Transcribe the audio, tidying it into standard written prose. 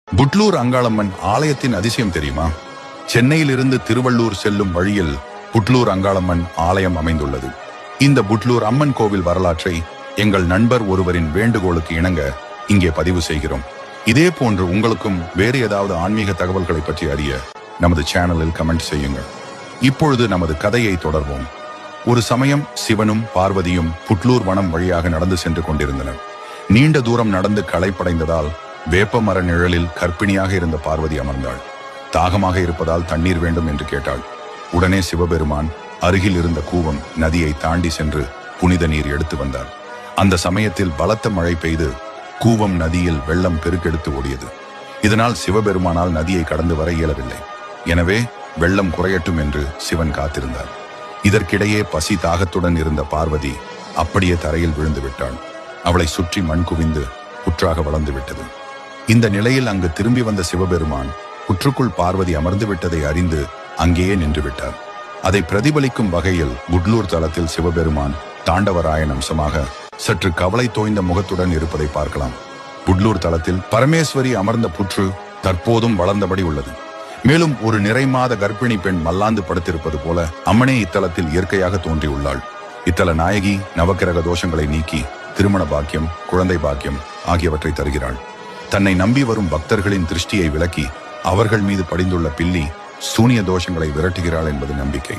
புட்லூர் அங்காளம்மன் ஆலயத்தின் அதிசயம் தெரியுமா? சென்னையிலிருந்து திருவள்ளூர் செல்லும் வழியில் புட்லூர் அங்காளம்மன் ஆலயம் அமைந்துள்ளது. இந்த புட்லூர் அம்மன் கோவில் வரலாற்றை எங்கள் நண்பர் ஒருவரின் வேண்டுகோளுக்கு இணங்க இங்கே பதிவு செய்கிறோம். இதே போன்று உங்களுக்கும் வேறு ஏதாவது ஆன்மீக தகவல்களை பற்றி அறிய நமது சேனலில் கமெண்ட் செய்யுங்கள். இப்பொழுது நமது கதையை தொடர்வோம். ஒரு சமயம் சிவனும் பார்வதியும் புட்லூர் வனம் வழியாக நடந்து சென்று கொண்டிருந்தனர். நீண்ட தூரம் நடந்து களைப்படைந்ததால் வேப்ப மர நிழலில் கர்ப்பிணியாக இருந்த பார்வதி அமர்ந்தாள். தாகமாக இருப்பதால் தண்ணீர் வேண்டும் என்று கேட்டாள். உடனே சிவபெருமான் அருகில் இருந்த கூவம் நதியை தாண்டி சென்று புனித நீர் எடுத்து வந்தார். அந்த சமயத்தில் பலத்த மழை பெய்து கூவம் நதியில் வெள்ளம் பெருக்கெடுத்து ஓடியது. இதனால் சிவபெருமானால் நதியை கடந்து வர இயலவில்லை. எனவே வெள்ளம் குறையட்டும் என்று சிவன் காத்திருந்தார். இதற்கிடையே பசி தாகத்துடன் இருந்த பார்வதி அப்படியே தரையில் விழுந்து விட்டாள். அவளை சுற்றி மண் குவிந்து புற்றாக வளர்ந்து விட்டது. இந்த நிலையில் அங்கு திரும்பி வந்த சிவபெருமான் புற்றுக்குள் பார்வதி அமர்ந்து விட்டதை அறிந்து அங்கேயே நின்று விட்டார். அதை பிரதிபலிக்கும் வகையில் புட்லூர் தலத்தில் சிவபெருமான் தாண்டவராயன் அம்சமாக சற்று கவலை தோய்ந்த முகத்துடன் இருப்பதை பார்க்கலாம். புட்லூர் தலத்தில் பரமேஸ்வரி அமர்ந்த புற்று தற்போதும் வளர்ந்தபடி உள்ளது. மேலும் ஒரு நிறைமாத கர்ப்பிணி பெண் மல்லாந்து படுத்திருப்பது போல அம்மனே இத்தலத்தில் இயற்கையாக தோன்றியுள்ளாள். இத்தல நாயகி நவக்கிரக தோஷங்களை நீக்கி திருமண பாக்கியம், குழந்தை பாக்கியம் ஆகியவற்றை தருகிறாள். தன்னை நம்பி வரும் பக்தர்களின் திருஷ்டியை விலக்கி அவர்கள் மீது படிந்துள்ள பில்லி சூனிய தோஷங்களை விரட்டுகிறாள் என்பது நம்பிக்கை.